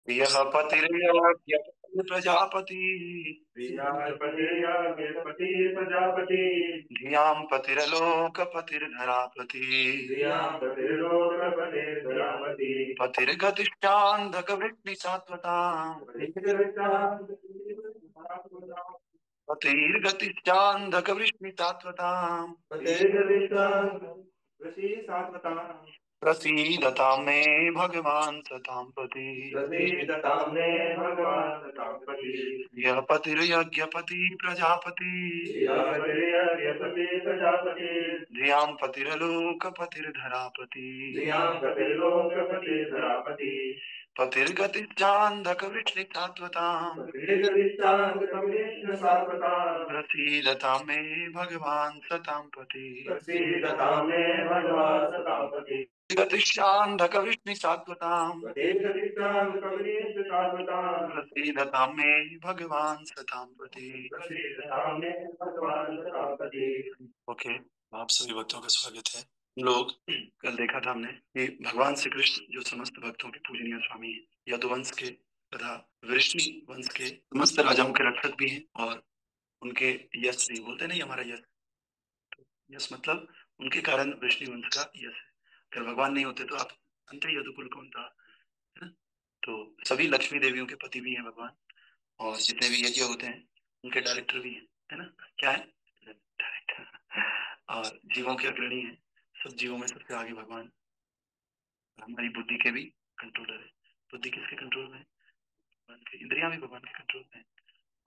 यह पतिर्यज्ञ प्रजापति प्रियापति प्रजापति धियां पतिरलोकपतिर्धरापति प्रियापतिर्लोकपतिर्धरापति पतिर्गतिश्चान्धकवृष्णिसात्वताम् पतिर्गतिश्चान्धकवृष्णिसात्वताम् ऋषि सात्वता प्रसीदतां मे भगवान् सतां पति प्रसीदतां मे भगवान् सतापति यः पतिर्यज्ञपति प्रजापति प्रियापतिर्यज्ञपति प्रजापति धियां पतिरलोकपतिर्धरापति प्रियापतिर्लोकपतिर्धरापति पतिर्गतिश्चान्धकवृष्णिसात्वताम् पतिर्गतिश्चान्धकवृष्णिसात्वता प्रसीदतां मे भगवान् सतां पति प्रसीदतां मे भगवान् सतापति गतिश्चान्धकवृष्णिसात्वताम् पतिर्गतिश्चान्धकवृष्णिसात्वता प्रसीदतां मे भगवान् सतां पति। प्रसीदतां मे भगवान् सतापति। ओके, आप सभी भक्तों का स्वागत है। हम लोग कल देखा था हमने कि भगवान श्री कृष्ण जो समस्त भक्तों के पूजनीय स्वामी हैं, यदुवंश के तथा वृष्णि वंश के समस्त राजाओं के रक्षक भी हैं और उनके यश भी बोलते नहीं हमारा यश। तो यश मतलब उनके कारण वृष्णि वंश का यश है। अगर भगवान नहीं होते तो आप अंत यदुकुल कौन था, है ना? तो सभी लक्ष्मी देवियों के पति भी हैं भगवान, और जितने भी यज्ञ होते हैं उनके डायरेक्टर भी हैं, है ना? क्या है? डायरेक्टर। और जीवों के अग्रणी है, सब जीवों में सबसे आगे भगवान। हमारी बुद्धि के भी कंट्रोलर है। बुद्धि किसके कंट्रोल में है? भगवान के। इंद्रियां भी भगवान के कंट्रोल में है।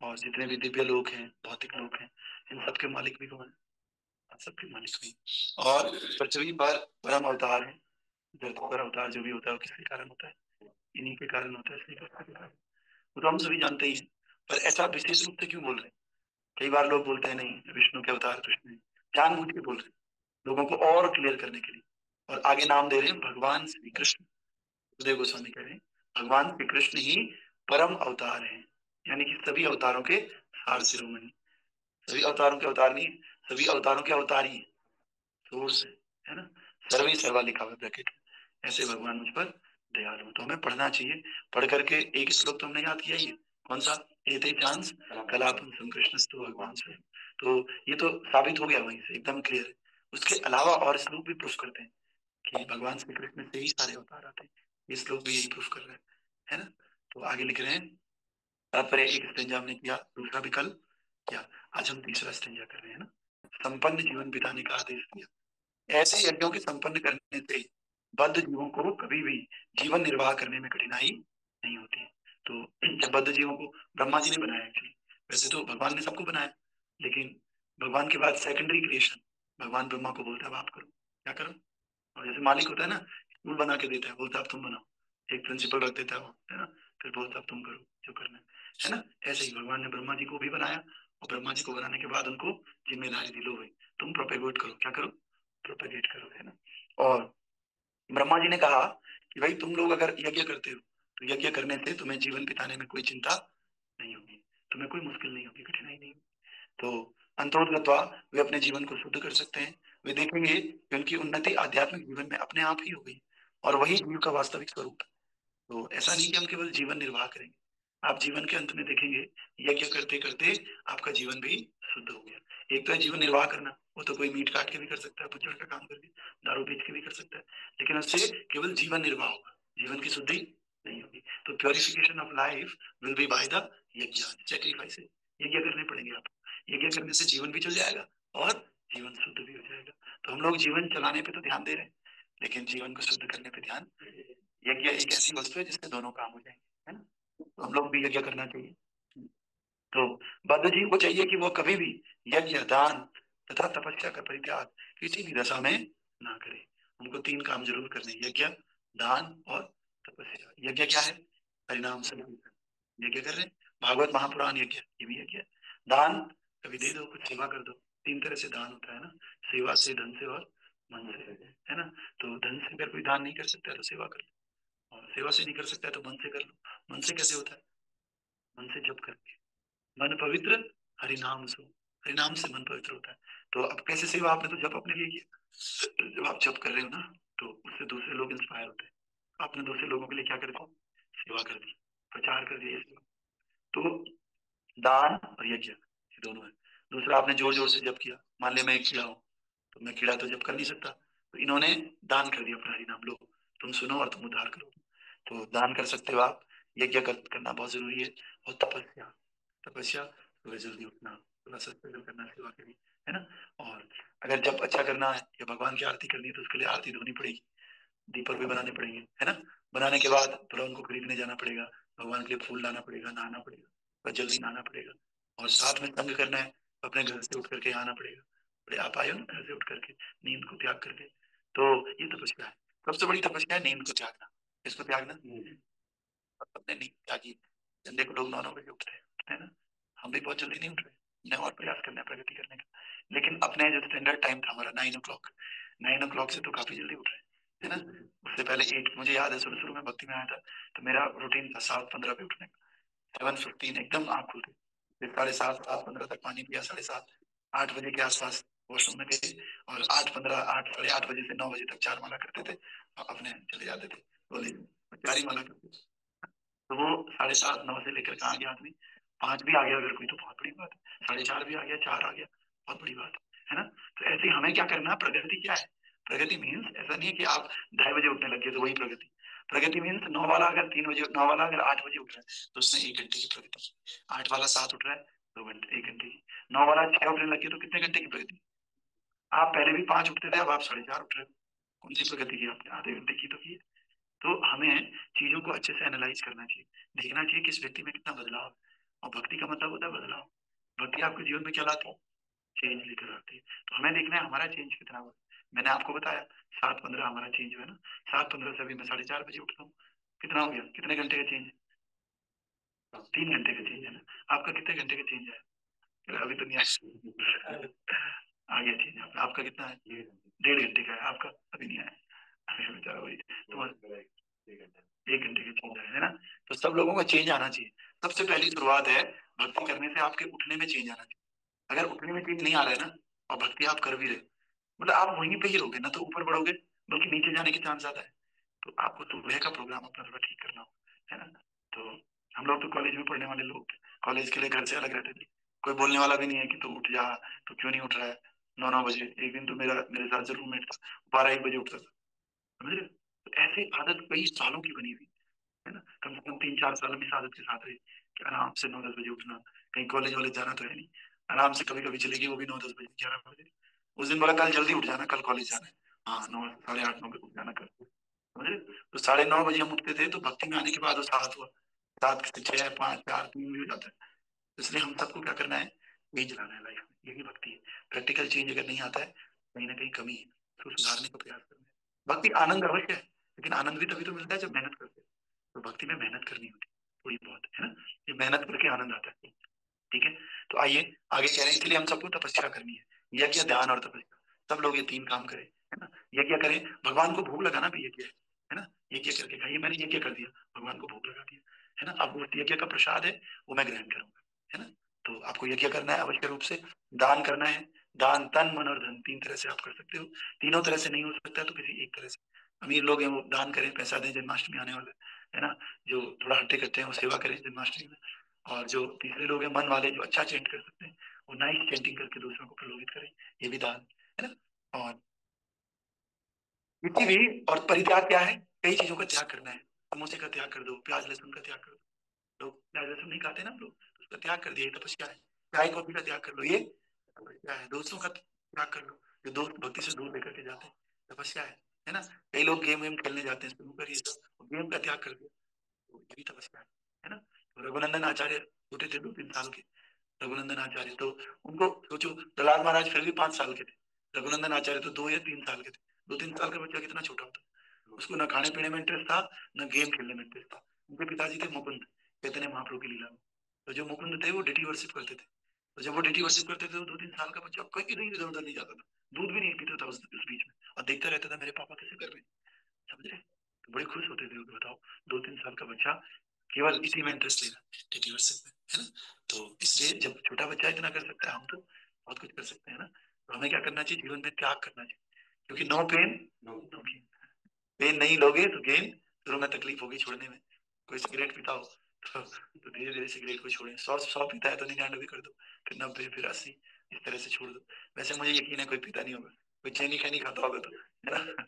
और जितने भी दिव्य लोक हैं, भौतिक लोक हैं, इन सबके मालिक भी भगवान, सबके मालिक भी। और पृथ्वी पर परम अवतार है। धरती पर अवतार जो भी होता है वो किसके कारण होता है? इन्हीं के कारण होता है, श्री कृष्ण के कारण। वो तो हम सभी जानते ही हैं, पर ऐसा विशेष रूप से क्यों बोल रहे हैं? कई बार लोग बोलते हैं नहीं विष्णु के अवतार कृष्ण है, जानबूझ के बोल रहे हैं लोगों को और क्लियर करने के लिए। और आगे नाम दे रहे हैं भगवान श्री कृष्ण। सुखदेव गोस्वामी कह रहे हैं भगवान श्री कृष्ण ही परम अवतार हैं, यानी कि सभी अवतारों के सार शिरोमणि। सभी अवतारों के अवतार नहीं, सभी अवतारों के अवतार ही है, सोर्स है ना? सर्वे सर्वा लिखा हुआ ब्रैकेट। ऐसे भगवान मुझ पर दयालु हैं। तो हमें पढ़ना चाहिए। पढ़ करके एक श्लोक तो हमने याद किया ही है, कौन सा? एते चांस कलापन संकृष्णस्तु भगवान स्वयं। तो ये तो साबित हो गया, वहीं से एकदम क्लियर है। उसके अलावा और श्लोक भी प्रूफ करते हैं कि भगवान श्री कृष्ण से ही सारे अवतार आते हैं। ये श्लोक भी यही प्रूफ कर रहे हैं, है ना? तो आगे लिख रहे हैं, तात्पर्य एक स्टेंजा हमने किया, दूसरा भी कल किया, आज हम तीसरा स्टेंजा कर रहे हैं ना। संपन्न जीवन बिताने का आदेश दिया। ऐसे यज्ञों के संपन्न करने से बद्ध जीवों को कभी भी जीवन निर्वाह करने में कठिनाई नहीं होती है। तो जब बद्ध जीवों को ब्रह्मा जी ने बनाया एक्चुअली, वैसे तो भगवान ने सबको बनाया, लेकिन भगवान के बाद सेकेंडरी क्रिएशन, भगवान ब्रह्मा को बोलता है अब आप करो, क्या करो। और जैसे मालिक होता है ना, स्कूल बना के देता है, बोलता है अब तुम बनाओ, एक प्रिंसिपल रख देता है वो, है ना? फिर बोलता है अब तुम करो जो करना है ना? ऐसे ही भगवान ने ब्रह्मा जी को भी बनाया, और ब्रह्मा जी को बनाने के बाद उनको जिम्मेदारी दी, लो भाई तुम प्रोपेगेट करो, क्या करो? प्रोपेगेट करो, है ना? और ब्रह्मा जी ने कहा कि भाई तुम लोग अगर यज्ञ करते हो तो यज्ञ करने से तुम्हें जीवन बिताने में कोई चिंता नहीं होगी, तुम्हें कोई मुश्किल नहीं होगी, कठिनाई नहीं होगी। तो अंतोदगत्वा वे अपने जीवन को शुद्ध कर सकते हैं। वे देखेंगे कि उनकी उन्नति आध्यात्मिक जीवन में अपने आप ही हो गई, और वही जीव का वास्तविक स्वरूप है। तो ऐसा नहीं कि हम केवल जीवन निर्वाह करेंगे, आप जीवन के अंत में देखेंगे यज्ञ करते करते आपका जीवन भी शुद्ध हो गया। एक तो है जीवन निर्वाह करना, वो तो कोई मीट काट के भी कर सकता है, बुच्चड़ का काम करके, दारू बेच के भी कर सकता है, लेकिन उससे केवल जीवन निर्वाह होगा, जीवन की शुद्धि नहीं होगी। तो purification of life will be by the यज्ञ, सेक्रीफाइस। यज्ञ करने पड़ेंगे आपको, यज्ञ करने से जीवन भी चल जाएगा और जीवन शुद्ध भी हो जाएगा। तो हम लोग जीवन चलाने पे तो ध्यान दे रहे हैं, लेकिन जीवन को शुद्ध करने पे ध्यान। यज्ञ एक ऐसी वस्तु है जिससे दोनों काम हो जाएंगे, है ना? तो हम लोग भी यज्ञ करना चाहिए। तो बद्ध जीव को चाहिए कि वो कभी भी यज्ञ, दान तथा तपस्या का परित्याग किसी भी दशा में ना करे। हमको तीन काम जरूर करने हैं, यज्ञ, दान और तपस्या। यज्ञ क्या है? हरिनाम संकीर्तन, यज्ञ कर रहे हैं। भागवत महापुराण यज्ञ, ये भी यज्ञ है। दान, कभी दे दो, कुछ सेवा कर दो। तीन तरह से दान होता है ना, सेवा से, धन से और मन से, है ना? तो धन से अगर कोई दान नहीं कर सकता है तो सेवा कर लो, और सेवा से नहीं कर सकता है तो मन से कर लो। मन से कैसे होता है? मन से जप करके, मन पवित्र हरिनाम सो, हरिनाम से मन पवित्र होता है। तो अब कैसे सेवा? आपने तो जप अपने लिए किया, जब आप जप कर रहे हो ना, तो उससे दूसरे लोग इंस्पायर होते हैं। आपने दूसरे लोगों के लिए क्या कर दिया? सेवा कर दी। प्रचार कर दिया इसमें। तो दान और यज्ञ ये दोनों है। दूसरा, आपने जोर जोर से जप किया, मान लिया मैं एक कीड़ा हूँ, तो मैं कीड़ा तो जप कर नहीं सकता, तो इन्होंने दान कर दिया अपना हरि नाम, लो तुम सुनो और तुम उद्धार करो। तो दान कर सकते हो आप, यज्ञ करना बहुत जरूरी है। और तपस्या, तपस्या सुबह जल्दी उठना, थोड़ा सत्संग करना सेवा के लिए, है ना। और अगर जब अच्छा करना है या भगवान की आरती करनी है तो उसके लिए आरती धोनी पड़ेगी, दीपक भी बनाने पड़ेंगे, है ना। बनाने के बाद थोड़ा उनको खरीदने जाना पड़ेगा, भगवान के लिए फूल लाना पड़ेगा, नहाना पड़ेगा, और जल्दी नहाना पड़ेगा। और साथ में संग करना है तो अपने घर से उठ करके आना पड़ेगा। बड़े आप आए हो ना घर से उठ करके, नींद को त्याग करके, तो ये तपस्या है। सबसे बड़ी तपस्या है नींद को त्यागना। इसको त्यागना, अपने नींद त्यागी। देखो लोग 9 9 बजे उठते हैं ना, हम भी बहुत जल्दी नहीं उठ रहे, मैं और प्रयास करना है प्रगति करने का। लेकिन अपने जो स्टैंडर्ड टाइम था हमारा 9 o'clock, 9 o'clock से तो काफी जल्दी उठ रहे हैं, है ना। उससे पहले 8, मुझे याद है शुरू शुरू में भक्ति में आया था तो मेरा रूटीन था 7:15 पे उठने का, 7:15 एकदम आँख खुलती, फिर 7:30 7:15 तक पानी पिया, 7:30 8 बजे के आसपास वॉशरूम में गए, और 8:15 8 8:30 बजे से 9 बजे तक 4 माला करते थे, और अपने चले जाते थे बोले, 4 ही माला करते थे। तो वो 7:30 9 से लेकर कहाँ गया आदमी, 5 भी आ गया अगर कोई तो बहुत बड़ी बात है, 4:30 भी आ गया, 4 आ गया, बहुत बड़ी बात है ना। तो ऐसे ही हमें क्या करना है, प्रगति क्या है। प्रगति मीन्स ऐसा नहीं है कि आप 2:30 बजे उठने लगे तो वही प्रगति। प्रगति मीन्स 9 वाला अगर 3 बजे, 9 वाला अगर 8 बजे उठ रहा है तो उसने 1 घंटे की प्रगति की, 8 वाला 7 उठ रहा है 2 घंटे, 1 घंटे की, 9 वाला 6 उठने लगे तो कितने घंटे की प्रगति। आप पहले भी 5 उठते थे, अब आप 4:30 उठ रहे हो, कौन सी प्रगति की आपने, आधे घंटे की तो की है। तो हमें चीजों को अच्छे से एनालाइज करना चाहिए, देखना चाहिए कि इस व्यक्ति में कितना बदलाव है। और भक्ति का मतलब होता है बदलाव। भक्ति आपके जीवन में क्या लाती है, चेंज लेकर आती है। तो हमें देखना है हमारा चेंज कितना हुआ। मैंने आपको बताया 7:15 हमारा चेंज हुआ है ना, 7:15 से अभी मैं 4:30 बजे उठता हूँ, कितना हो गया, कितने घंटे का चेंज है, 3 घंटे का चेंज है ना। आपका कितने घंटे का चेंज है, अभी तो नहीं आया, आ गया चेंज आपका कितना है, 1.5 घंटे का है आपका, अभी नहीं आया, अभी बेचारा वही तो 1 घंटे का चेंज है ना। तो सब लोगों का चेंज आना चाहिए। सबसे पहली शुरुआत है भक्ति करने से आपके उठने में चेंज आना चाहिए। अगर उठने में चेंज नहीं आ रहा है ना, और भक्ति आप कर भी रहे, मतलब आप वहीं पे ही रहोगे ना, तो ऊपर बढ़ोगे, बल्कि नीचे जाने के चांस ज्यादा है। तो आपको सुबह का प्रोग्राम अपना थोड़ा ठीक करना हो, है ना। तो हम लोग तो कॉलेज में पढ़ने वाले लोग थे, कॉलेज के लिए घर से अलग रहते थे, कोई बोलने वाला भी नहीं है कि तू उठ जा, तो क्यों नहीं उठ रहा है 9 9 बजे। एक दिन तो मेरे साथ जो रूममेट था 12 1 बजे उठता था, समझ रहे हो? तो ऐसी आदत कई सालों की बनी हुई है ना, कम से कम 3 4 साल में इस आदत के साथ रही कि आराम से 9 10 बजे उठना, कहीं कॉलेज वॉलेज जाना तो है नहीं, आराम से कभी कभी चलेगी वो भी 9 10 बजे 11 बजे। उस दिन बोला कल जल्दी उठ जाना, कल कॉलेज जाना है, हाँ 9 8:30 9 बजे उठ जाना कल, समझ रहे हो? तो 9:30 बजे हम उठते थे, तो भक्ति में आने के बाद वो 7 हुआ, 7 से 6 5 4 3 भी हो जाता है। तो इसलिए हम सबको क्या करना है, चेंज लाना है लाइफ में, यही भक्ति है। प्रैक्टिकल चेंज अगर नहीं आता है, कहीं ना कहीं कमी है, तो सुधारने का प्रयास करना है। भक्ति आनंद अवश्य है, लेकिन आनंद भी तभी तो मिलता है जब मेहनत करते हैं। तो भक्ति में मेहनत करनी होती है थोड़ी बहुत, है ना। ये मेहनत करके आनंद आता है, ठीक है। तो आइए आगे कह रहे हैं, इसलिए हम सबको तपस्या करनी है, यज्ञ ध्यान और तपस्या। सब लोग ये 3 काम करें, है ना। यज्ञ करें, भगवान को भोग लगाना भी यज्ञ है ना। यज्ञ करके खाइए, मैंने यज्ञ कर दिया, भगवान को भोग लगा दिया, है ना। अब उस यज्ञ का प्रसाद है वो मैं ग्रहण करूंगा, है ना। तो आपको यज्ञ करना है अवश्य रूप से। दान करना है, दान तन मन और धन 3 तरह से आप कर सकते हो। तीनों तरह से नहीं हो सकता है तो किसी एक तरह से। अमीर लोग हैं वो दान करें, पैसा दें, जन्माष्टमी आने वाला है ना। जो थोड़ा हट्टे कट्टे हैं वो सेवा करें जन्माष्टमी में। और जो तीसरे लोग हैं मन वाले, जो अच्छा चेंट कर सकते हैं, वो नाइस चेंटिंग करके दूसरों को प्रलोभित करें, ये भी दान है ना। और किसी भी, और परित्याग क्या है, कई चीजों का त्याग करना है। समोसे का त्याग कर दो, प्याज लहसुन का त्याग कर दो। लोग प्याज लहसुन नहीं खाते ना हम लोग, तो उसका त्याग कर दिया, ये तपस्या है। चाय कॉफी का त्याग कर लो, ये तपस्या है। दोस्तों का त्याग कर लो, जो दोस्त भक्ति से दूर लेकर के जाते हैं, तपस्या है ना। कई लोग गेम वेम खेलने जाते हैं, स्नूकर ये सब, गेम का त्याग कर दिया, तो ये भी तपस्या है ना। तो रघुनंदन आचार्य छोटे थे 2 3 साल के, रघुनंदन आचार्य तो, उनको सोचो प्रहलाद महाराज फिर भी 5 साल के थे, रघुनंदन आचार्य तो 2 या 3 साल के थे। 2 3 साल का बच्चा कितना छोटा होता है, उसको ना खाने पीने में इंटरेस्ट था, ना गेम खेलने में इंटरेस्ट था। उनके पिताजी थे मुकुंद, चैतन्य महाप्रभु की लीला में। तो जो मुकुंद थे वो डिटी वर्शिप करते थे, तो जब वो डिटी वर्शिप करते थे तो 2 3 साल का बच्चा कहीं नहीं इधर उधर नहीं जाता था, दूध भी नहीं पीता था उस बीच में, और देखता रहता था मेरे पापा कैसे कर रहे हैं, समझ रहे। तो बड़े खुश होते थे वो, बताओ 2 3 साल का बच्चा केवल इसी में इंटरेस्ट लेना, डिटी वर्शिप में, है ना। तो इसलिए जब छोटा बच्चा इतना कर सकता है, हम तो बहुत कुछ कर सकते हैं ना। तो हमें क्या करना चाहिए, जीवन में त्याग करना चाहिए, क्योंकि no pain no gain. Pain नहीं लोगे तो गेन, शुरू में तकलीफ होगी छोड़ने में। कोई सिगरेट पीता हो तो धीरे धीरे सिगरेट को छोड़ें। 100 पीता है तो 99 कर दो, फिर 90, फिर 80, इस तरह से छोड़ दो। वैसे मुझे यकीन है कोई पीता नहीं होगा, कोई चैनी खैनी खाता होगा तो, है ना।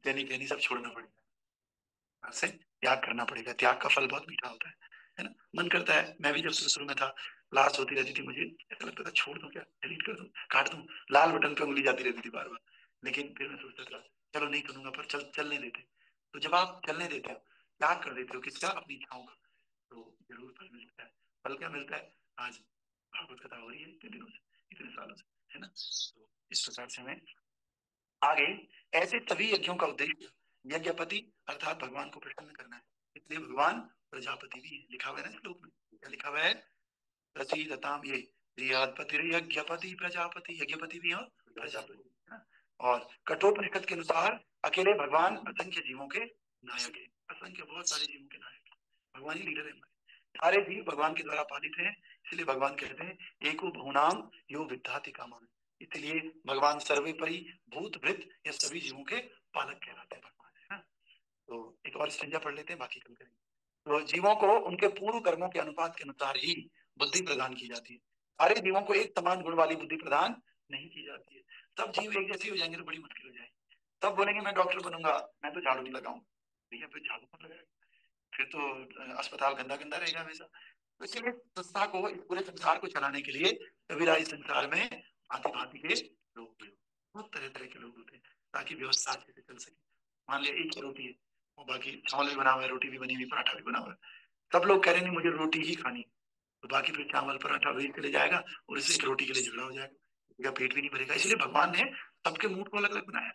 चैनी खैनी सब छोड़ना पड़ेगा, से त्याग करना पड़ेगा। त्याग का फल बहुत मीठा होता है ना। मन करता है, मैं भी जब शुरू शुरू में था, क्लास होती रहती थी, मुझे ऐसा लगता था छोड़ दूं क्या, डिलीट कर दूं, काट दूं, लाल बटन पे उंगली जाती रहती थी बार बार। लेकिन फिर मैं सोचता था चलो नहीं करूंगा, पर चलने देते। तो जब आप चलने देते हो, त्याग कर देते हो किसका, अपनी इच्छाओं का, तो जरूर फल मिलता है। फल क्या मिलता है, आज भागवत कथा हो रही है इतने दिनों से, इतने सालों से, है ना। तो इस प्रकार से हमें आगे, ऐसे सभी यज्ञों का उद्देश्य यज्ञपति अर्थात भगवान को प्रसन्न करना है। इसलिए भगवान प्रजापति भी है, लिखा हुआ है ना श्लोक में, क्या लिखा हुआ है, प्रसीदताम, ये यज्ञपति प्रजापति, यज्ञपति भी और प्रजापति, है ना। और कठोपनिषद के अनुसार अकेले भगवान असंख्य जीवों के नायक है, असंख्य बहुत सारे जीवों के नायक है, भगवान ही लीडर है हमारे। सारे जीव भगवान के द्वारा पालित हैं, इसलिए भगवान कहते हैं एको बहुनाम यो विद्याति कामान। इसलिए भगवान सर्वेपरि भूत भृत, ये सभी जीवों के पालक कहलाते हैं भगवान, है ना। तो एक और स्टेंजा पढ़ लेते हैं, बाकी कल करेंगे। तो जीवों को उनके पूर्व कर्मों के अनुपात के अनुसार ही बुद्धि प्रदान की जाती है। सारे जीवों को एक समान गुण वाली बुद्धि प्रदान नहीं की जाती है। सब जीव एक जैसे हो जाएंगे तो बड़ी मुश्किल हो जाएगी। सब बोलेंगे मैं डॉक्टर बनूंगा, मैं तो झाड़ू नहीं लगाऊंगा, भैया फिर झाड़ू कौन लगाएगा, फिर तो अस्पताल गंदा गंदा रहेगा हमेशा। तो इसलिए संस्था को, इस पूरे संसार को चलाने के लिए कबीरा इस संसार में भांति भांति के लोग हैं, बहुत तरह तरह के लोग होते हैं, ताकि व्यवस्था अच्छे से चल सके। मान लिया एक ही रोटी है और बाकी चावल भी बना हुआ है, रोटी भी बनी हुई, पराठा भी बना हुआ है, सब लोग कह रहे हैं नहीं मुझे रोटी ही खानी, तो बाकी फिर चावल पराठा वही चले जाएगा और इससे एक रोटी के लिए झगड़ा हो जाएगा, या पेट भी नहीं भरेगा। इसलिए भगवान ने सबके मूड को अलग अलग बनाया,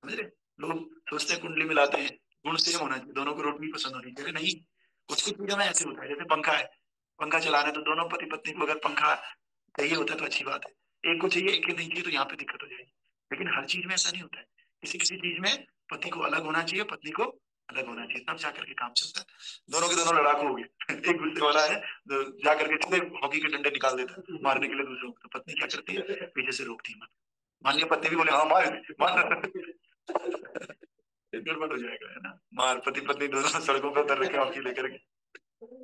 समझ रहे। लोग सोचते हैं कुंडली मिलाते हैं, गुण सेम होना चाहिए, दोनों को रोटी पसंद होनी चाहिए, नहीं। कुछ कुछ चीजों में ऐसे होता है, जैसे पंखा है, पंखा चलाना है तो दोनों पति पत्नी को अगर पंखा चाहिए होता है तो अच्छी बात है, एक को चाहिए एक को नहीं चाहिए तो यहाँ पे दिक्कत हो जाएगी। लेकिन हर चीज में ऐसा नहीं होता है, किसी किसी चीज में पति को अलग होना चाहिए, पत्नी को अलग होना चाहिए, तब जाकर के काम चलता है। दोनों के दोनों लड़ाकू हो गए एक गुस्से वाला है तो जाकर के सीधे हॉकी के डंडे निकाल देता है मारने के लिए दूसरों को, तो पत्नी क्या करती है, पीछे से रोकती है मत। मान लिया पत्नी भी बोले हाँ मार मार गड़बड़ हो जाएगा, है ना। मार, पति पत्नी दोनों सड़कों पर उतर रखे हॉकी लेकर के।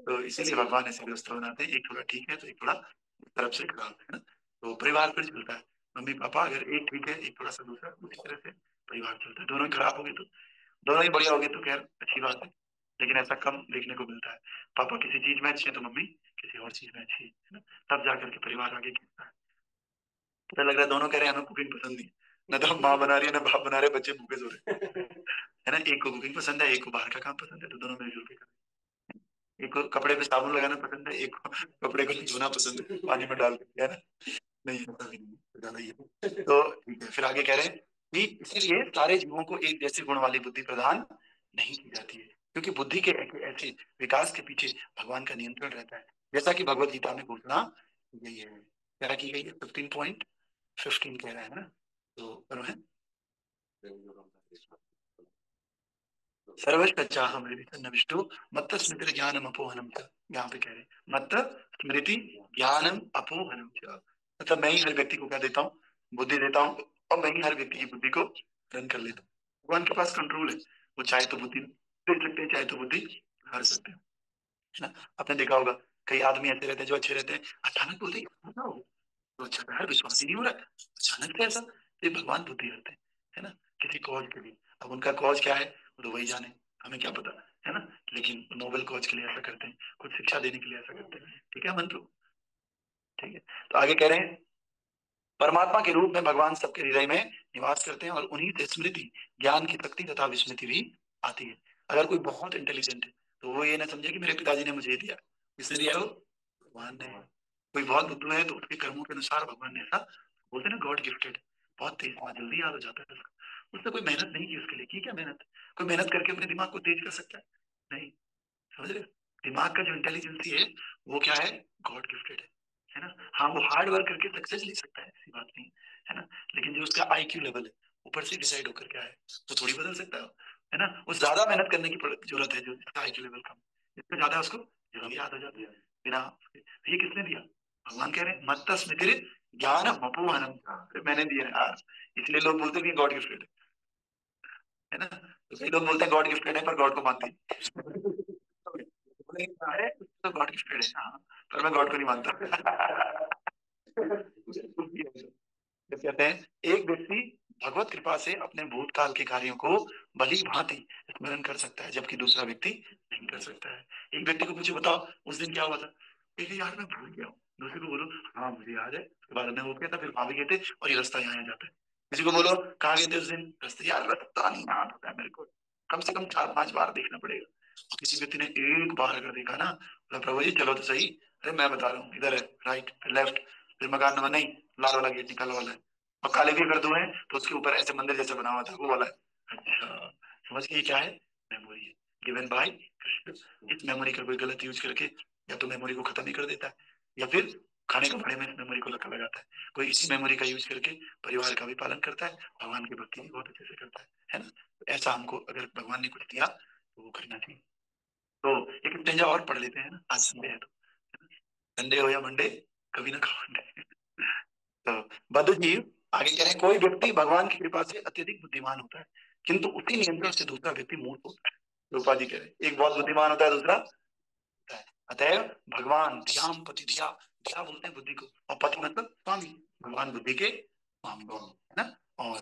तो इसीलिए भगवान ऐसी व्यवस्था बनाते हैं, एक थोड़ा ठीक है तो एक थोड़ा इस तरफ से खराब है ना। तो परिवार फिर चलता है, मम्मी पापा अगर एक ठीक है एक थोड़ा सा दूसरा, उसी तरह से परिवार चलता है। दोनों ही खराब हो गए तो, दोनों ही बढ़िया हो गए तो खैर अच्छी बात है, लेकिन ऐसा कम देखने को मिलता है। पापा किसी चीज में अच्छे हैं तो मम्मी किसी और चीज में अच्छी है ना, तब जाकर के परिवार आगे खिंचता है। पता लग रहा है दोनों कह रहे हैं हमें कुकिंग पसंद नहीं, न तो माँ बना रही है ना बाप बना रहे, बच्चे भूखे सो रहे हैं। है ना, एक को कुकिंग पसंद है, एक को बाहर का काम पसंद है, तो दोनों मिलजुल के करें। एक को कपड़े पे साबुन लगाना पसंद है, एक को कपड़े को धोना पसंद है पानी में डाल के, है ना। नहीं ऐसा भी नहीं है, ज्यादा ही है। तो ठीक है, फिर आगे कह रहे हैं कि इसीलिए सारे जीवों को एक जैसे गुण वाली बुद्धि प्रदान नहीं की जाती है, क्योंकि बुद्धि के ऐसे विकास के पीछे भगवान का नियंत्रण रहता है, जैसा कि भगवत गीता में घोषणा यही है, क्या की गई है, 15.15 कह रहा है ना। तो करो है, सर्वश्चाहम हृदि सन्निविष्टो मत्त स्मृति ज्ञानम अपोहनम च। यहाँ पे कह रहे हैं मत्त स्मृति ज्ञानम अपोहनम च, मतलब मैं ही हर व्यक्ति को क्या देता हूँ, बुद्धि देता हूँ, और मैं ही हर व्यक्ति की बुद्धि को रन कर लेता हूँ। भगवान के पास कंट्रोल है, वो चाहे तो बुद्धि दे सकते हैं, चाहे तो बुद्धि हार सकते हैं, है ना। आपने देखा होगा कई आदमी ऐसे रहते हैं जो अच्छे रहते हैं, अचानक बोलते हैं "क्या हो?" तो अच्छा यार विश्वास ही नहीं हो रहा है, अचानक से ऐसा। ये भगवान बुद्धि करते हैं, है ना, किसी कॉज के लिए। अब उनका कॉज क्या है वो तो वही जाने, हमें क्या पता, है ना। लेकिन नोबेल कॉज के लिए ऐसा करते हैं, कुछ शिक्षा देने के लिए ऐसा करते हैं, ठीक है मंत्र, ठीक है। तो आगे कह रहे हैं परमात्मा के रूप में भगवान सबके हृदय में निवास करते हैं और उन्हीं से स्मृति, ज्ञान की शक्ति तथा विस्मृति भी आती है। अगर कोई बहुत इंटेलिजेंट है तो वो ये ना समझे कि मेरे पिताजी ने मुझे दिया, किसने दिया, वो भगवान ने। कोई बहुत बुद्धू है तो उसके कर्मों के अनुसार भगवान ने ऐसा, बोलते हैं ना गॉड गिफ्टेड, बहुत तेज दिमाग, जल्दी याद हो जाता है उसका। उसने कोई मेहनत नहीं की उसके लिए, की क्या मेहनत, कोई मेहनत करके अपने दिमाग को तेज कर सकता है, नहीं, समझ रहे हो? दिमाग का जो इंटेलिजेंसी है वो क्या है, गॉड गिफ्टेड है ना। हाँ वो हार्ड वर्क करके सक्सेस ले सकता है, ऐसी बात नहीं है ना। लेकिन जो उसका आईक्यू लेवल है ऊपर से डिसाइड होकर क्या है, वो थोड़ी बदल सकता है ना। वो ज्यादा मेहनत करने की जरूरत है, जो इसका आईक्यू लेवल कम, इससे ज्यादा उसको जल्दी याद हो जाती है बिना। ये किसने दिया, भगवान कह रहे हैं मत्त स्मृति ज्ञान अपोहनम, मैंने दिया है यार। इसलिए लोग बोलते हैं कि गॉड गिफ्टेड है ना। तो कई लोग बोलते हैं गॉड गिफ्टेड है पर गॉड को मानते हैं। नहीं है तो गॉड गिफ्टेड है, हाँ, पर मैं गॉड को नहीं मानता। जैसे कहते हैं एक व्यक्ति भगवत कृपा से अपने भूतकाल के कार्यों को भली भांति स्मरण कर सकता है, जबकि दूसरा व्यक्ति नहीं कर सकता है। एक व्यक्ति को मुझे बताओ उस दिन क्या हुआ था, कहेगा यार मैं भूल गया हूँ। दूसरे को बोलो हाँ मुझे याद है, उसके बाद हमने वो किया था, फिर वहां भी गए थे और ये रास्ता यहाँ आ जाता है। किसी को बोलो कहाँ गए थे उस दिन, रास्ते यार रास्ता नहीं याद होता है मेरे को, कम से कम 4-5 बार देखना पड़ेगा। किसी व्यक्ति ने एक बार अगर देखा ना, बोला, प्रभु जी चलो तो सही, अरे मैं बता रहा हूँ इधर है, राइट फिर लेफ्ट, फिर मकान नंबर नहीं, लाल वाला गेट निकाला वाला है, और काले भी अगर दो है तो उसके ऊपर ऐसे मंदिर जैसे बना हुआ था वो वाला है। अच्छा समझ गए क्या है, मेमोरी है गिवन बाय कृष्ण। इस मेमोरी का कोई गलत यूज करके या तो मेमोरी को खत्म ही कर देता है, या फिर खाने के बारे में इस मेमोरी को लगा लगाता है। कोई इसी मेमोरी का यूज करके परिवार का भी पालन करता है, भगवान की भक्ति भी बहुत अच्छे से करता है ना। तो ऐसा हमको अगर भगवान ने कुछ दिया तो वो करना चाहिए। तो एक स्टेंजा और पढ़ लेते हैं ना, आज संडे है तो, संडे हो या मंडे कभी ना खाओ अंडे। तो बद्ध जीव आगे कह रहे हैं कोई व्यक्ति भगवान की कृपा से अत्यधिक बुद्धिमान होता है, किंतु उसी नियंत्रण से दूसरा व्यक्ति मूर्ख होता है। रूपा जी कह रहे हैं एक बहुत बुद्धिमान होता है, दूसरा होता है। अतएव भगवान ध्यान पति धिया, धिया बोलते हैं बुद्धि को, और पति मतलब स्वामी, भगवान बुद्धि के स्वामी है ना। और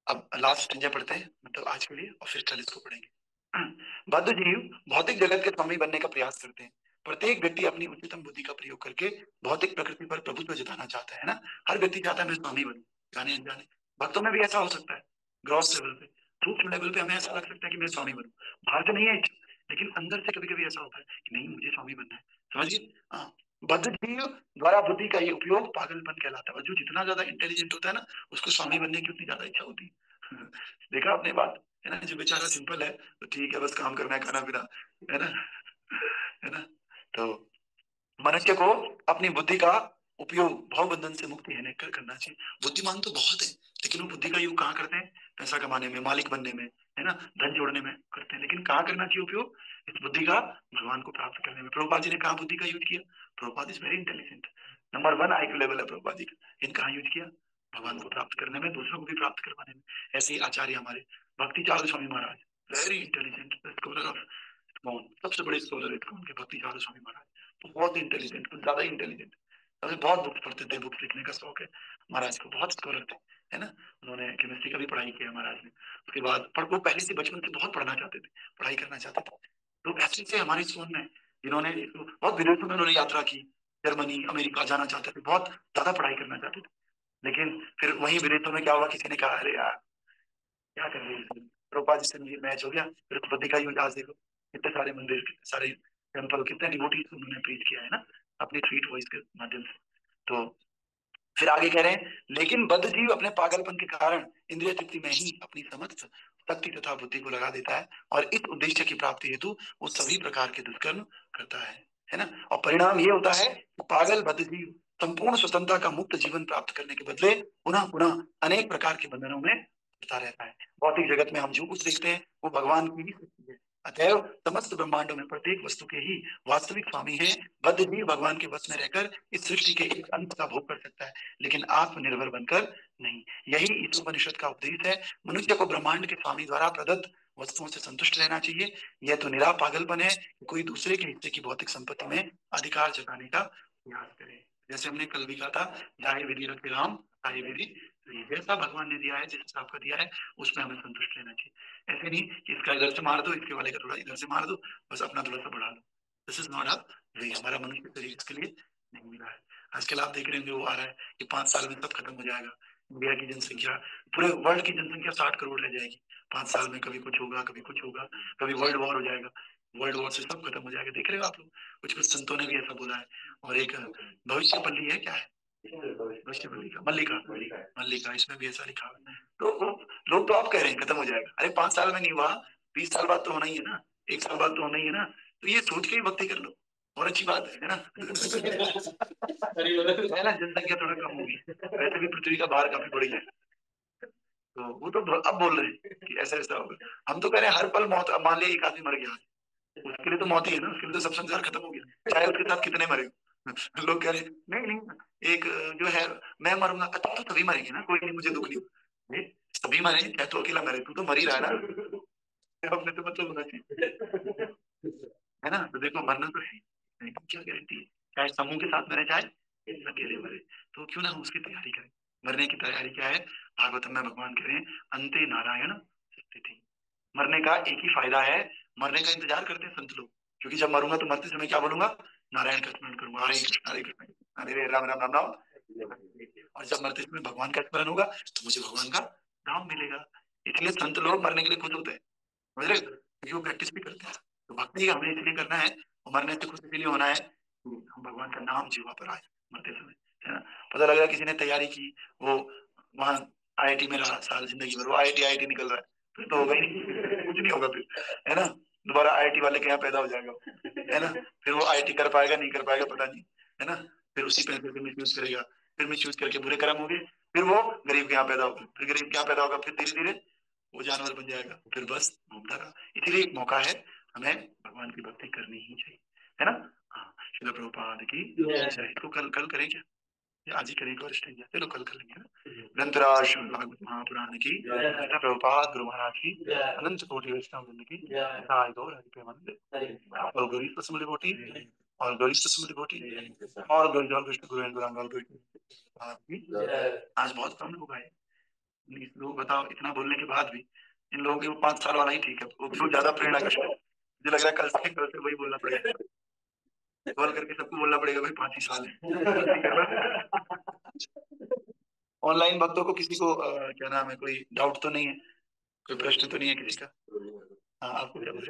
अब लास्ट संजय पढ़ते हैं मतलब आज के लिए, और फिर कल इसको पढ़ेंगे। बद्ध जीव भौतिक जगत के स्वामी बनने का प्रयास करते हैं। प्रत्येक व्यक्ति अपनी उच्चतम बुद्धि का प्रयोग करके भौतिक प्रकृति पर प्रभुत्व जताना चाहता है ना। हर व्यक्ति चाहता है मैं स्वामी बनूं, जाने अनजाने। भक्तों में भी ऐसा हो सकता है, ग्रॉस लेवल पे, सूक्ष्म लेवल पे हमें ऐसा लग सकता है कि मैं स्वामी बनूं, बाहर से नहीं है इच्छा, लेकिन अंदर से कभी कभी ऐसा होता है कि नहीं मुझे स्वामी बनना है। समझिए हाँ, बद्ध जीव द्वारा बुद्धि का ये उपयोग पागलपन कहलाता है, और जो जितना ज्यादा इंटेलिजेंट होता है ना उसको स्वामी बनने की उतनी ज्यादा इच्छा होती है। देखा आपने बात है ना, जो बेचारा सिंपल है तो ठीक है बस काम करना है खाना पीना है ना, है ना। तो मनुष्य को अपनी बुद्धि का उपयोग भाव बंधन से मुक्ति है कर करना चाहिए। बुद्धिमान तो बहुत है, लेकिन वो बुद्धि का यूज कहाँ करते हैं, पैसा कमाने में, मालिक बनने में, है ना, धन जोड़ने में करते हैं। लेकिन कहाँ करना चाहिए उपयोग, इस बुद्धि का भगवान को प्राप्त करने में। प्रभुपाद जी ने कहा बुद्धि का यूज किया, Prabhupada is very intelligent, number 1 IQ level है प्रभुपाद जी का, इन कहाँ यूज किया, भगवान को प्राप्त करने में, दूसरों को भी प्राप्त करवाने में। ऐसे ही आचार्य हमारे Bhakti Charu Swami Maharaj, very intelligent scholar of ISKCON, सबसे बड़े स्कॉलर इस्कॉन के भक्ति चारू स्वामी महाराज, तो बहुत इंटेलिजेंट, कुछ ज्यादा ही इंटेलिजेंट। अभी बहुत बुक्स पढ़ते थे, बुक्स लिखने का शौक है महाराज को, बहुत स्कॉलर थे, है ना। उन्होंने केमिस्ट्री का भी पढ़ाई किया महाराज ने। उसके बाद पढ़ वो पहले से बचपन से बहुत पढ़ना चाहते थे, पढ़ाई करना चाहते थे। तो ऐसे से हमारे स्कूल में जिन्होंने बहुत विदेशों में उन्होंने यात्रा की, जर्मनी अमेरिका जाना चाहते थे, बहुत ज्यादा पढ़ाई करना चाहते थे। लेकिन फिर वहीं विदेशों में क्या हुआ, किसी ने कहा अरे यार क्या कर रहे हैं, प्रभुपाद जी से मैच हो गया, फिर बुद्धि का यूज आज देखो, कितने सारे मंदिर, कितने सारे टेम्पल, कितने डिवोटीज उन्होंने प्रीच किया है ना अपनी स्वीट वॉइस के माध्यम से। तो फिर आगे कह रहे हैं लेकिन बद्ध जीव अपने पागलपन के कारण इंद्रिय तृप्ति में ही अपनी समस्त शक्ति तथा बुद्धि को लगा देता है, और इस उद्देश्य की प्राप्ति हेतु वो सभी प्रकार के दुष्कर्म करता है ना। और परिणाम ये होता है कि पागल बद्ध जीव संपूर्ण स्वतंत्रता का मुक्त जीवन प्राप्त करने के बदले पुनः पुनः अनेक प्रकार के बंधनों में फंसता रहता है। भौतिक जगत में हम जो कुछ देखते हैं वो भगवान की ही सृष्टि है। अतएव समस्त ब्रह्मांडों में प्रत्येक वस्तु के ही वास्तविक स्वामी है। बद्ध जीव भगवान के वश में रहकर इस सृष्टि के एक अंत का भोग कर सकता है, लेकिन आत्मनिर्भर बनकर नहीं। यही इस उपनिषद का उपदेश है। मनुष्य को ब्रह्मांड के स्वामी द्वारा प्रदत्त वस्तुओं से संतुष्ट रहना चाहिए। यह तो निरा पागलपन है कि कोई दूसरे के हिस्से की भौतिक संपत्ति में अधिकार जताने का प्रयास करे। जैसे हमने कल भी कहा था, जाहे विधि रखे राम, ताहि विधि रही। जैसा भगवान ने दिया है, जिस हिसाब का दिया है, उसमें हमें संतुष्ट रहना चाहिए। ऐसे नहीं कि इसका इधर से मार दो, इसके वाले का थोड़ा इधर से मार दो, बस अपना थोड़ा सा बढ़ा लो। दिस इज नॉट अ वे, हमारा मनुष्य शरीर इसके लिए नहीं मिला है। आजकल आप देख रहे होंगे वो आ रहा है कि 5 साल में सब खत्म हो जाएगा, इंडिया की जनसंख्या, पूरे वर्ल्ड की जनसंख्या 60 करोड़ रह जाएगी 5 साल में, कभी कुछ होगा कभी कुछ होगा, कभी वर्ल्ड वॉर हो जाएगा, वर्ल्ड वॉर से सब खत्म हो जाएगा। देख रहे हो आप लोग, कुछ कुछ संतों ने भी ऐसा बोला है। और एक भविष्य पल्ली है, क्या है भविष्य पल्ली का, मल्लिका, मल्लिका, इसमें भी ऐसा लिखा हुआ है। तो लोग तो आप कह रहे हैं खत्म हो जाएगा, अरे 5 साल में नहीं हुआ, 20 साल बाद तो होना ही है ना, 1 साल बाद तो होना ही है ना। तो ये सोच के ही भक्ति कर लो, और अच्छी बात है ना। है ना, जनसंख्या थोड़ा कम होगी, वैसे भी पृथ्वी का भार काफी बढ़ गया है। तो वो तो अब बोल रहे हैं कि ऐसा ऐसा होगा। हम तो कह रहे हैं हर पल मौत। अब मान लिया एक आदमी मर गया, उसके लिए तो मौत ही है ना, उसके लिए तो सब संसार खत्म हो गया, चाहे उसके साथ कितने मरे हो। लोग कह रहे हैं नहीं नहीं, एक जो है मैं मरूंगा, अच्छा तो तभी मरेंगे ना, कोई नहीं मुझे दुख नहीं। अरे, सभी मरे चाहे तो अकेला मरे, तू तो मर ही रहा है ना, अपने तो मतलब होना चाहिए, है ना। तो देखो मरना तो है ही, नहीं तो क्या गारंटी है, चाहे समूह के साथ मरे चाहे अकेले मरे, तो क्यों ना हम उसकी तैयारी करें। मरने की तैयारी क्या है, भागवतम में भगवान कह रहे हैं अंते नारायण स्थिति। मरने का एक ही फायदा है, मरने का इंतजार करते हैं संत लोग, क्योंकि जब मरूंगा तो मरते समय क्या बोलूंगा, नारायण का स्मरण करूंगा, हरे कृष्ण हरे कृष्ण हरे राम राम राम राम। और जब मरते समय भगवान का स्मरण होगा तो मुझे भगवान का धाम मिलेगा। इसलिए संत लोग मरने के लिए खुश होते हैं, समझ रहे हो? क्योंकि वो प्रैक्टिस भी करते हैं। तो भक्ति हमें इसलिए करना है, और मरने से खुश इसलिए होना है कि हम भगवान का नाम जीवा पर आए मरते समय, है ना। पता लग रहा है किसी ने तैयारी की, वो वहाँ आईआईटी में रहा साल जिंदगी भर, वो आईआईटी आईआईटी निकल रहा है, फिर तो होगा ही नहीं, कुछ नहीं होगा फिर, है ना। दोबारा आईआईटी वाले के यहाँ पैदा हो जाएगा, है ना। फिर वो आईआईटी कर पाएगा नहीं कर पाएगा पता नहीं, है ना। फिर उसी पैसे से मिसयूज करेगा, फिर मिसयूज करके बुरे कर्म हो गए, फिर वो गरीब के यहाँ पैदा होगा, फिर गरीब के यहाँ पैदा होगा, फिर धीरे धीरे वो जानवर बन जाएगा, फिर बस घूमता रहा। इसीलिए एक मौका है, हमें भगवान की भक्ति करनी ही चाहिए, है ना। हाँ, श्रील प्रभुपाद की जय। इसको कल कल करें क्या, या आज ही करें, एक और स्टेज, चलो कल कर लेंगे ना। ग्रंथराज श्रीमद् भागवत महापुराण की, श्रील प्रभुपाद गुरु महाराज की, अनंत कोटि वैष्णव वृंद की, हाय गौर हरि प्रेमानंद, और गौरी प्रसन्न डिवोटी, और गौरी प्रसन्न डिवोटी, और गौरी जॉल कृष्ण गुरु एंड गौरांग गौरी की। आज बहुत कम लोग आए, इस लोग बताओ, इतना बोलने के बाद भी इन लोगों के वो 5 साल वाला ही ठीक है, वो क्यों ज्यादा प्रेरणा कष्ट है। मुझे लग रहा है कल से वही बोलना पड़ेगा, कॉल करके सबको बोलना पड़ेगा भाई 5 ही साल है। ऑनलाइन भक्तों को किसी को क्या नाम है, कोई डाउट तो नहीं है, कोई प्रश्न तो नहीं है किसी का। हाँ आपको क्या बोल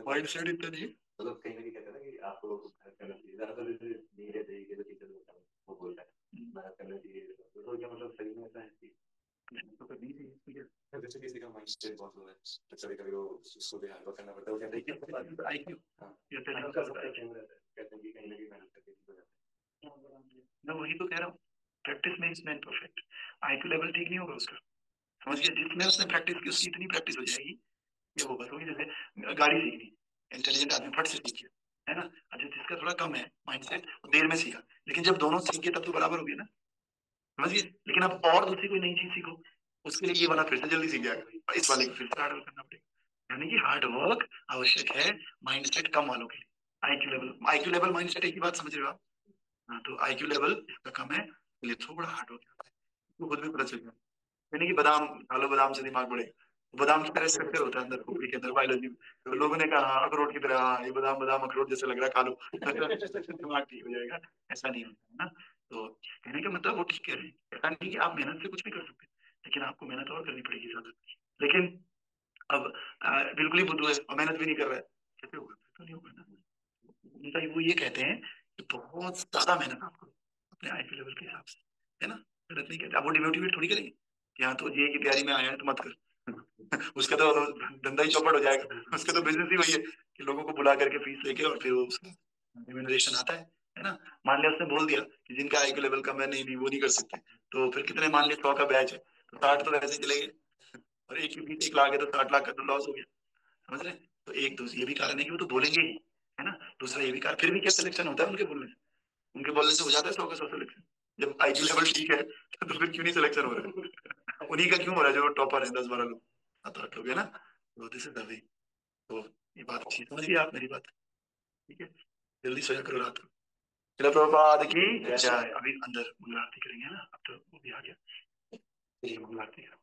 माइंड सेट इतना नहीं है। मतलब कहीं ना कहीं कहते हैं ना कि आपको मेहनत करना चाहिए, ज्यादातर जैसे धीरे धीरे जो टीचर होता है वो बोलता है मेहनत करना चाहिए, तो क्या मतलब सही में ऐसा है कि मेहनत तो करनी चाहिए, ठीक है। जैसे किसी का माइंड सेट बहुत लो है तो कभी कभी वो उसको भी हार्ड वर्क करना पड़ता है, वो कहते हैं कि आईक्यू, हाँ ये कहते हैं कि कहीं ना कहीं मेहनत करके ठीक हो जाता है। मैं वही तो कह रहा हूँ, practice makes man perfect. IQ level ठीक नहीं होगा उसका, समझ गया, जिसमें उसने प्रैक्टिस की उसकी इतनी प्रैक्टिस हो जाएगी, ये वो बस होगी जैसे गाड़ी सीखनी, इंटेलिजेंट आदमी फट से सीख गया, है ना। अच्छा जिसका थोड़ा कम है माइंडसेट, वो देर में सीखा, लेकिन जब दोनों सीख गए तब तो बराबर हो गया ना, समझ गए। लेकिन अब और दूसरी कोई नई चीज सीखो, उसके लिए ये वाला फिर से जल्दी सीख जाएगा, इस वाले को फिर से हार्ड वर्क करना पड़ेगा। यानी कि हार्ड वर्क आवश्यक है माइंडसेट कम वालों के लिए। आईक्यू लेवल माइंडसेट एक ही बात समझ रहे हो आप। हाँ, तो आईक्यू लेवल इसका कम है, इसलिए थोड़ा हार्ड वर्क करता है, तो खुद भी पता चल जाए। यानी कि बादाम खा लो, बादाम से दिमाग बढ़ेगा। बादाम की तरह स्ट्रक्चर होता है अंदर खोपड़ी के अंदर बायोलॉजी में, तो लोगों ने कहा हाँ, अखरोट की तरह, हाँ ये बादाम बादाम अखरोट जैसे लग रहा है, खा लो दिमाग ठीक हो जाएगा। ऐसा नहीं होता है ना। तो कहने का मतलब वो ठीक कह रहे हैं, ऐसा नहीं कि आप मेहनत से कुछ भी कर सकते, लेकिन आपको मेहनत और करनी पड़ेगी ज्यादा। लेकिन अब बिल्कुल ही बुद्धू है और मेहनत भी नहीं कर रहा है, कैसे होगा, फिर तो नहीं होगा ना। उनका वो ये कहते हैं कि बहुत ज्यादा मेहनत आप करो अपने आईक्यू लेवल के हिसाब से, है ना। गलत नहीं कहते, आप वो डिमोटिवेट थोड़ी करेंगे कि हाँ तो ये की तैयारी में आया है तो मत कर। उसका तो धंधा ही चौपट हो जाएगा, उसका तो बिजनेस ही वही है कि लोगों को बुला करके फीस लेके और फिर वो उसका रिम्यूनरेशन आता है ना। मान लिया उसने बोल दिया कि जिनका आईक्यू लेवल कम है, नहीं नहीं वो नहीं कर सकते, तो फिर कितने, मान लिया 100 का बैच है तो 60 तो वैसे ही चले गए, और एक की फीस 1 लाख है तो 60 लाख का तो लॉस हो गया, समझ रहे हैं? तो एक दूसरी ये भी कारण है कि वो तो बोलेंगे ही, है ना। दूसरा ये भी कारण, फिर भी क्या सिलेक्शन होता है उनके बोलने से, उनके बोलने से हो जाता है 100 का 100 सिलेक्शन। जब आईक्यू लेवल ठीक है तो फिर क्यों नहीं सिलेक्शन हो रहा है। उन्हीं का क्यों हो रहा है जो टॉपर है, 10-12 लोग, 7-8 लोग, है ना। तो दिस इज द वे। तो ये बात अच्छी समझिए आप मेरी बात, ठीक है। जल्दी सोया करो रात को। चलो प्रभुपाद की जय। अभी अंदर मंगल आरती करेंगे ना, अब तो वो भी आ गया, ये मंगल आरती करो।